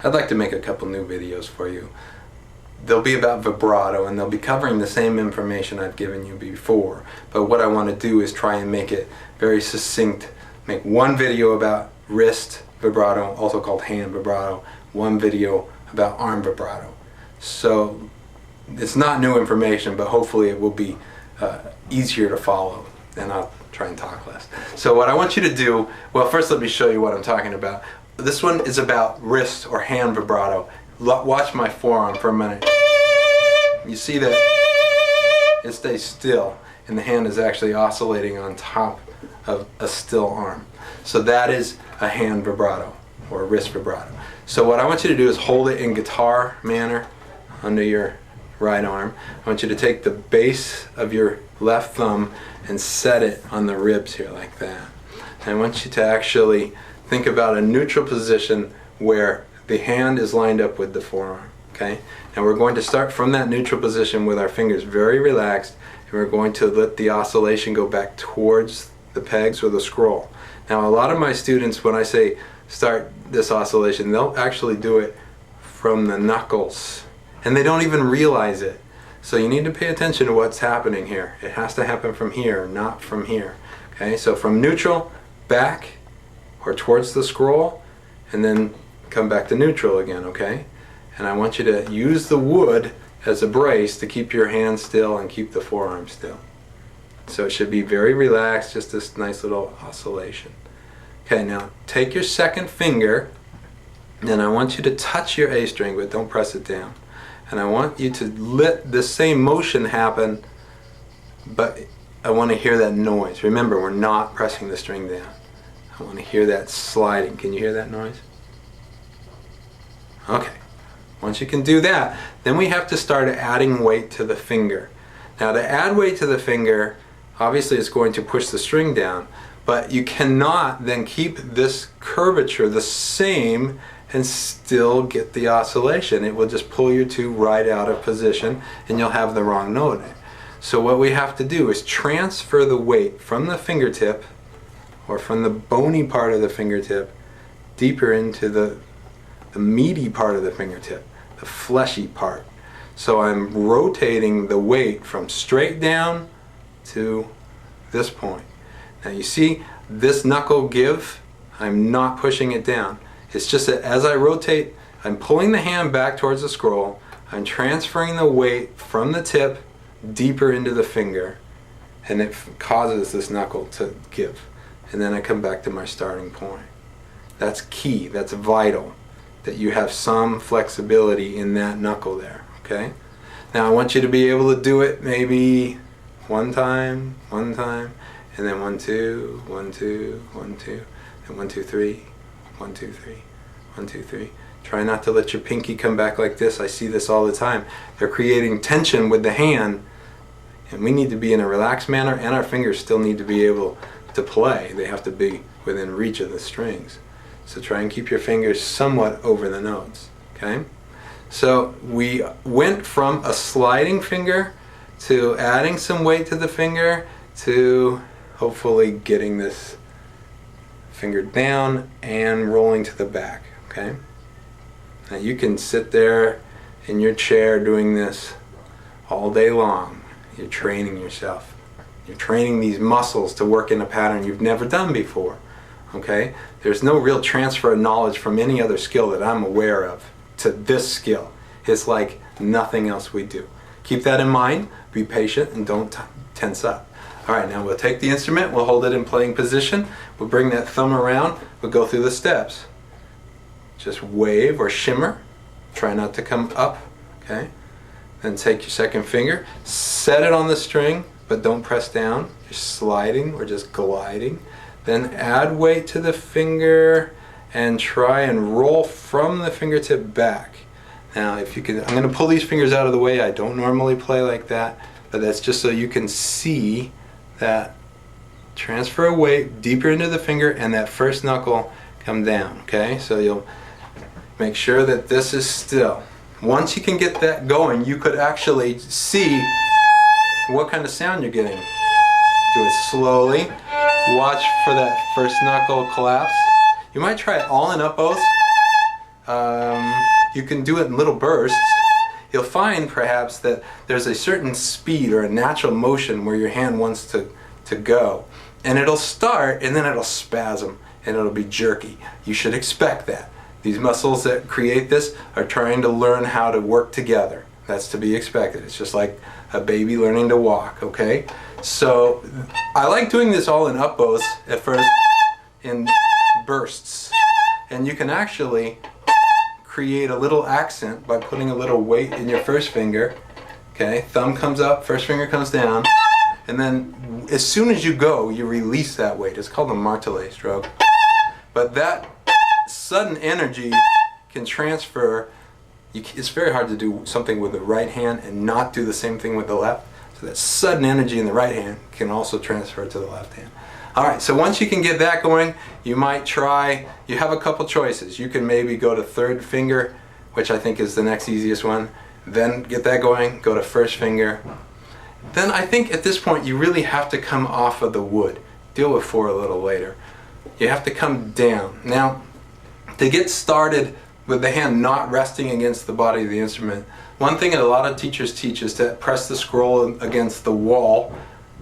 I'd like to make a couple new videos for you. They'll be about vibrato, and they'll be covering the same information I've given you before. But what I want to do is try and make it very succinct. Make one video about wrist vibrato, also called hand vibrato, one video about arm vibrato. So it's not new information, but hopefully it will be easier to follow, and I'll try and talk less. So what I want you to do, well, first let me show you what I'm talking about. This one is about wrist or hand vibrato. Watch my forearm for a minute. You see that it stays still, and the hand is actually oscillating on top of a still arm. So that is a hand vibrato or wrist vibrato. So what I want you to do is hold it in guitar manner under your right arm. I want you to take the base of your left thumb and set it on the ribs here like that. And I want you to actually think about a neutral position where the hand is lined up with the forearm. Okay? And we're going to start from that neutral position with our fingers very relaxed, and we're going to let the oscillation go back towards the pegs or the scroll. Now a lot of my students, when I say start this oscillation, they'll actually do it from the knuckles, and they don't even realize it. So you need to pay attention to what's happening here. It has to happen from here, not from here. Okay, so from neutral, back, or towards the scroll, and then come back to neutral again, okay? And I want you to use the wood as a brace to keep your hand still and keep the forearm still. So it should be very relaxed, just this nice little oscillation. Okay, now take your second finger, and I want you to touch your A string, but don't press it down. And I want you to let the same motion happen, but I want to hear that noise. Remember, we're not pressing the string down. I want to hear that sliding. Can you hear that noise? Okay. Once you can do that, then we have to start adding weight to the finger. Now to add weight to the finger, obviously it's going to push the string down, but you cannot then keep this curvature the same and still get the oscillation. It will just pull you two right out of position, and you'll have the wrong note. So what we have to do is transfer the weight from the fingertip, or from the bony part of the fingertip, deeper into the meaty part of the fingertip, the fleshy part. So I'm rotating the weight from straight down to this point. Now you see this knuckle give, I'm not pushing it down. It's just that as I rotate, I'm pulling the hand back towards the scroll, I'm transferring the weight from the tip deeper into the finger, and it causes this knuckle to give. And then I come back to my starting point. That's key, that's vital, that you have some flexibility in that knuckle there, okay? Now I want you to be able to do it maybe one time, and then 1, 2, 1, 2, 1, 2, and 1, 2, 3, 1, 2, 3, 1, 2, 3. Try not to let your pinky come back like this. I see this all the time. They're creating tension with the hand, and we need to be in a relaxed manner, and our fingers still need to be able to play. They have to be within reach of the strings. So try and keep your fingers somewhat over the notes, okay? So we went from a sliding finger to adding some weight to the finger to hopefully getting this finger down and rolling to the back, okay? Now you can sit there in your chair doing this all day long. You're training yourself. You're training these muscles to work in a pattern you've never done before. Okay? There's no real transfer of knowledge from any other skill that I'm aware of to this skill. It's like nothing else we do. Keep that in mind, be patient, and don't tense up. Alright, now we'll take the instrument, we'll hold it in playing position, we'll bring that thumb around, we'll go through the steps. Just wave or shimmer, try not to come up, okay? Then take your second finger, set it on the string, but don't press down. You're sliding or just gliding. Then add weight to the finger and try and roll from the fingertip back. Now if you can, I'm going to pull these fingers out of the way. I don't normally play like that, but that's just so you can see that transfer of weight deeper into the finger and that first knuckle come down, okay? So you'll make sure that this is still. Once you can get that going, you could actually see what kind of sound you're getting. Do it slowly. Watch for that first knuckle collapse. You might try it all in up bows. You can do it in little bursts. You'll find perhaps that there's a certain speed or a natural motion where your hand wants to go. And it'll start and then it'll spasm and it'll be jerky. You should expect that. These muscles that create this are trying to learn how to work together. That's to be expected. It's just like a baby learning to walk, okay? So I like doing this all in up bows at first, in bursts. And you can actually create a little accent by putting a little weight in your first finger. Okay, thumb comes up, first finger comes down, and then as soon as you go, you release that weight. It's called the martelé stroke. But that sudden energy can transfer. It's very hard to do something with the right hand and not do the same thing with the left. So that sudden energy in the right hand can also transfer to the left hand. Alright, so once you can get that going, you might try, you have a couple choices. You can maybe go to third finger, which I think is the next easiest one. Then get that going, go to first finger. Then I think at this point you really have to come off of the wood. Deal with 4 a little later. You have to come down. Now, to get started with the hand not resting against the body of the instrument, one thing that a lot of teachers teach is to press the scroll against the wall.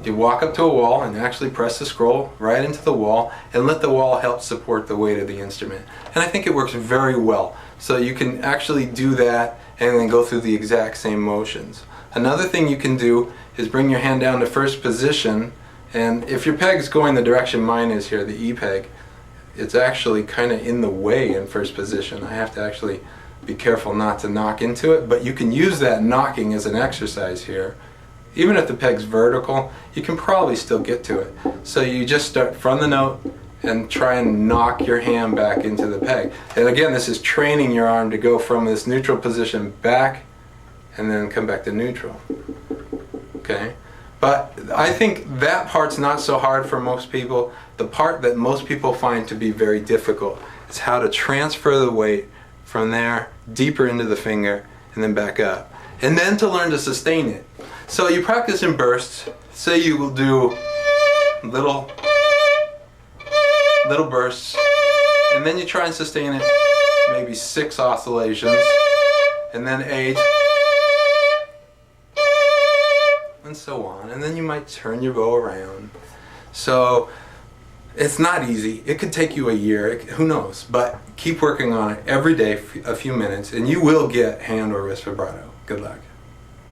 You walk up to a wall and actually press the scroll right into the wall and let the wall help support the weight of the instrument. And I think it works very well. So you can actually do that and then go through the exact same motions. Another thing you can do is bring your hand down to first position, and if your peg's going the direction mine is here, the E peg, it's actually kind of in the way in first position. I have to actually be careful not to knock into it, but you can use that knocking as an exercise here. Even if the peg's vertical, you can probably still get to it. So you just start from the note and try and knock your hand back into the peg. And again, this is training your arm to go from this neutral position back and then come back to neutral. Okay? But I think that part's not so hard for most people. The part that most people find to be very difficult is how to transfer the weight from there deeper into the finger and then back up. And then to learn to sustain it. So you practice in bursts. Say you will do little bursts, and then you try and sustain it, maybe 6 oscillations, and then 8, and so on. And then you might turn your bow around. So it's not easy. It could take you a year, who knows, but keep working on it every day, a few minutes, and you will get hand or wrist vibrato. Good luck.